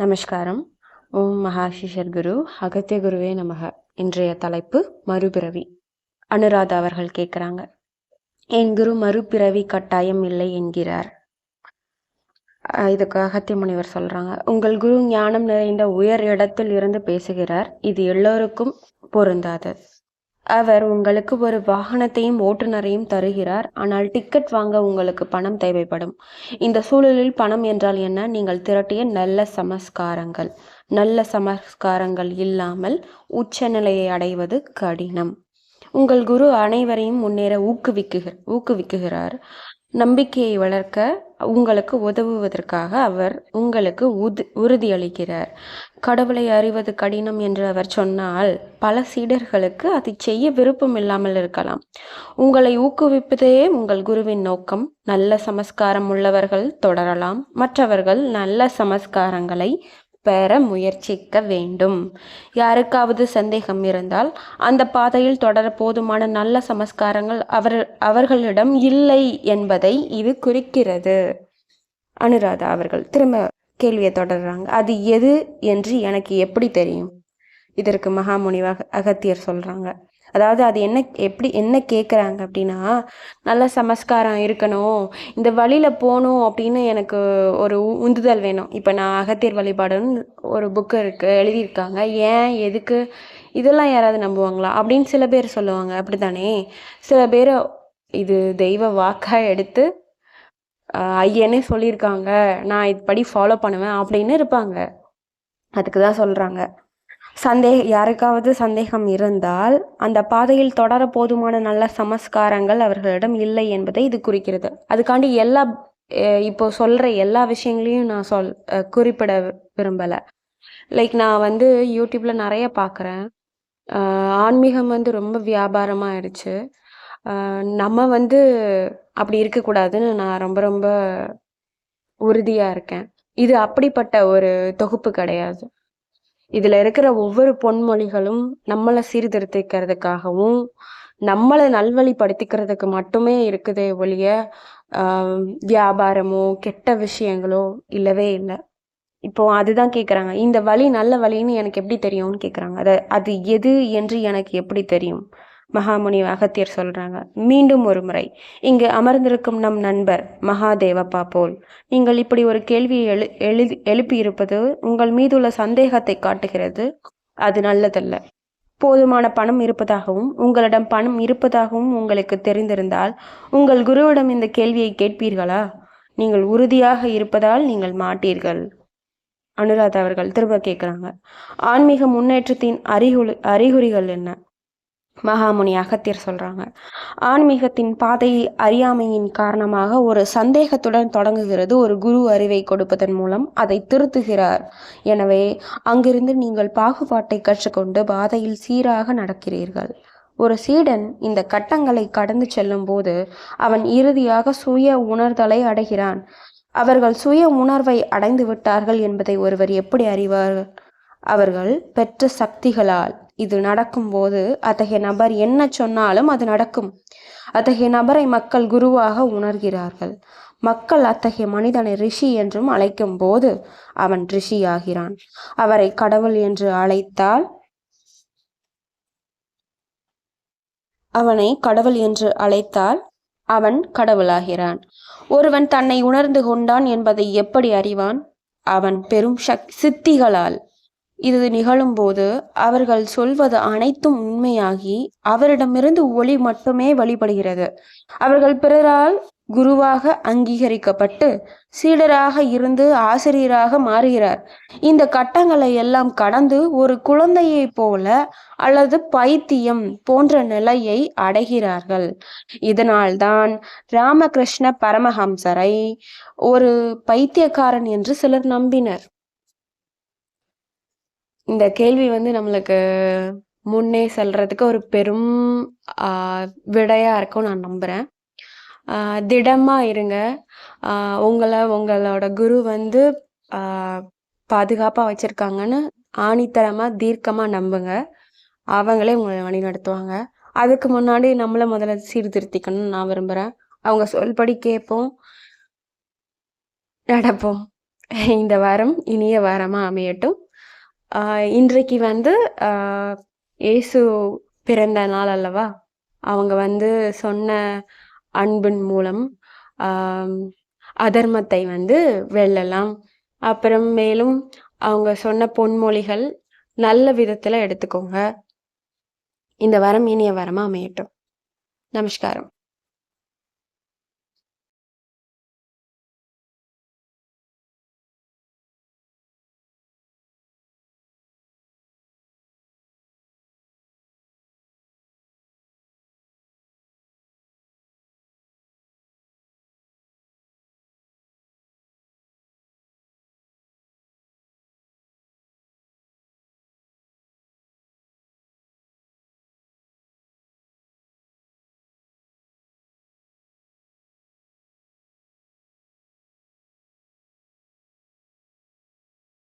நமஸ்காரம். ஓம் மகாஷிஷர் குரு அகத்திய குருவே நமக. இன்றைய தலைப்பு மறுபிறவி. அனுராதா அவர்கள் கேட்குறாங்க, என் குரு மறுபிறவி கட்டாயம் இல்லை என்கிறார். இதுக்கு அகத்திய முனிவர் சொல்றாங்க, உங்கள் குரு ஞானம் நிறைந்த உயர் இடத்தில் இருந்து பேசுகிறார். இது எல்லோருக்கும் பொருந்தாது. அவர் உங்களுக்கு ஒரு வாகனத்தையும் ஓட்டுநரையும் தருகிறார். ஆனால் டிக்கெட் வாங்க உங்களுக்கு பணம் தேவைப்படும். இந்த சூழலில் பணம் என்றால் என்ன? நீங்கள் திரட்டிய நல்ல சமஸ்காரங்கள் இல்லாமல் உச்சநிலையை அடைவது கடினம். உங்கள் குரு அனைவரையும் முன்னேற ஊக்குவிக்குகிறார். நம்பிக்கையை வளர்க்க உங்களுக்கு உதவுவதற்காக அவர் உங்களுக்கு உறுதியளிக்கிறார். கடவுளை அறிவது கடினம் என்று அவர் சொன்னால் பல சீடர்களுக்கு அதை செய்ய விருப்பம் இல்லாமல் இருக்கலாம். உங்களை ஊக்குவிப்பதே உங்கள் குருவின் நோக்கம். நல்ல சமஸ்காரம் உள்ளவர்கள் தொடரலாம். மற்றவர்கள் நல்ல சமஸ்காரங்களை பெற முயற்சிக்க வேண்டும். யாருக்காவது சந்தேகம் இருந்தால் அந்த பாதையில் தொடர போதுமான நல்ல சமஸ்காரங்கள் அவர்களிடம் இல்லை என்பதை இது குறிக்கிறது. அனுராதா அவர்கள் திரும்ப கேள்வியை தொடர்றாங்க, அது எது என்று எனக்கு எப்படி தெரியும்? இதற்கு மகாமுனிவாக அகத்தியர் சொல்றாங்க, அதாவது அது என்ன கேட்குறாங்க அப்படின்னா, நல்ல சமஸ்காரம் இருக்கணும், இந்த வழியில் போகணும் அப்படின்னு எனக்கு ஒரு உந்துதல் வேணும். இப்போ நான் அகத்தியர் வழிபாடுன்னு ஒரு புக்கு எழுதியிருக்காங்க. ஏன், எதுக்கு, இதெல்லாம் யாராவது நம்புவாங்களா அப்படின்னு சில பேர் சொல்லுவாங்க. அப்படி தானே? சில பேர் இது தெய்வ வாக்காக எடுத்து ஐயனே சொல்லியிருக்காங்க, நான் இதுபடி ஃபாலோ பண்ணுவேன் அப்படின்னு இருப்பாங்க. அதுக்கு தான் சொல்கிறாங்க, யாருக்காவது சந்தேகம் இருந்தால் அந்த பாதையில் தொடர போதுமான நல்ல சமஸ்காரங்கள் அவர்களிடம் இல்லை என்பதை இது குறிக்கிறது. அதுக்காண்டி இப்போ சொல்கிற எல்லா விஷயங்களையும் நான் குறிப்பிட விரும்பலை. லைக் நான் யூடியூப்பில் நிறைய பார்க்குறேன். ஆன்மீகம் ரொம்ப வியாபாரமாக ஆயிடுச்சு. நம்ம அப்படி இருக்கக்கூடாதுன்னு நான் ரொம்ப ரொம்ப உறுதியாக இருக்கேன். இது அப்படிப்பட்ட ஒரு தொகுப்பு கிடையாது. இதில் இருக்கிற ஒவ்வொரு பொன்மொழிகளும் நம்மளை சீர்திருத்திக்கிறதுக்காகவும் நம்மளை நல்வழிப்படுத்திக்கிறதுக்கு மட்டுமே இருக்குதே ஒழிய வியாபாரமோ கெட்ட விஷயங்களோ இல்லவே இல்லை. இப்போ அதுதான் கேட்குறாங்க, இந்த வழி நல்ல வழின்னு எனக்கு எப்படி தெரியும்னு கேட்குறாங்க. அது எது என்று எனக்கு எப்படி தெரியும்? மகாமுனி அகத்தியர் சொல்றாங்க, மீண்டும் ஒரு முறை, இங்கு அமர்ந்திருக்கும் நம் நண்பர் மகாதேவப்பா போல் நீங்கள் இப்படி ஒரு கேள்வியை எழுப்பியிருப்பது உங்கள் மீதுள்ள சந்தேகத்தை காட்டுகிறது. அது நல்லதல்ல. போதுமான பணம் இருப்பதாகவும் உங்களிடம் பணம் இருப்பதாகவும் உங்களுக்கு தெரிந்திருந்தால் உங்கள் குருவிடம் இந்த கேள்வியை கேட்பீர்களா? நீங்கள் உறுதியாக இருப்பதால் நீங்கள் மாட்டீர்கள். அனுராதா அவர்கள் திரும்ப கேட்குறாங்க, ஆன்மீக முன்னேற்றத்தின் அறிகுறிகள் என்ன? மகாமுனி அகத்தியர் சொல்றாங்க, ஆன்மீகத்தின் பாதையை அறியாமையின் காரணமாக ஒரு சந்தேகத்துடன் தொடங்குகிறது. ஒரு குரு அறிவை கொடுப்பதன் மூலம் அதை திருத்துகிறார். எனவே அங்கிருந்து நீங்கள் பாகுபாட்டை கற்றுக்கொண்டு பாதையில் சீராக நடக்கிறீர்கள். ஒரு சீடன் இந்த கட்டங்களை கடந்து செல்லும் போது அவன் இறுதியாக சுய உணர்தலை அடைகிறான். அவர்கள் சுய உணர்வை அடைந்து விட்டார்கள் என்பதை ஒருவர் எப்படி அறிவார்கள்? அவர்கள் பெற்ற சக்திகளால். இது நடக்கும்போது அத்தகைய நபர் என்ன சொன்னாலும் அது நடக்கும். அத்தகைய நபரை மக்கள் குருவாக உணர்கிறார்கள். மக்கள் அத்தகைய மனிதனை ரிஷி என்றும் அழைக்கும் போது அவன் ரிஷியாகிறான். அவரை கடவுள் என்று அழைத்தால் அவன் கடவுளாகிறான். ஒருவன் தன்னை உணர்ந்து கொண்டான் என்பதை எப்படி அறிவான்? அவன் பெரும் சித்திகளால். இது நிகழும்போது அவர்கள் சொல்வது அனைத்தும் உண்மையாகி அவரிடமிருந்து ஒளி மட்டுமே வழிபடுகிறது. அவர்கள் பிறரால் குருவாக அங்கீகரிக்கப்பட்டு சீடராக இருந்து ஆசிரியராக மாறுகிறார். இந்த கட்டங்களை எல்லாம் கடந்து ஒரு குழந்தையை போல அல்லது பைத்தியம் போன்ற நிலையை அடைகிறார்கள். இதனால்தான் ராமகிருஷ்ண பரமஹம்சரை ஒரு பைத்தியக்காரன் என்று சிலர் நம்பினர். இந்த கேள்வி நம்மளுக்கு முன்னே செல்றதுக்கு ஒரு பெரும் விடையா இருக்கும் நான் நம்புறேன். திடமா இருங்க. உங்களோட குரு பாதுகாப்பா வச்சிருக்காங்கன்னு ஆணித்தரமா தீர்க்கமா நம்புங்க. அவங்களே உங்களை வழி நடத்துவாங்க. அதுக்கு முன்னாடி நம்மள முதல்ல சீர்திருத்திக்கணும்னு நான் விரும்புறேன். அவங்க சொல்படி கேட்போம், நடப்போம். இந்த வாரம் இனிய வாரமா அமையட்டும். இன்றைக்கு வந்து இயேசு பிறந்த நாள் அல்லவா? அவங்க வந்து சொன்ன அன்பின் மூலம் ஆம், அதர்மத்தை வந்து வெல்லலாம். அப்புறம் மேலும் அவங்க சொன்ன பொன்மொழிகள் நல்ல விதத்துல எடுத்துக்கோங்க. இந்த வாரம் இனிய வாரமா அமையட்டும். நமஸ்காரம்.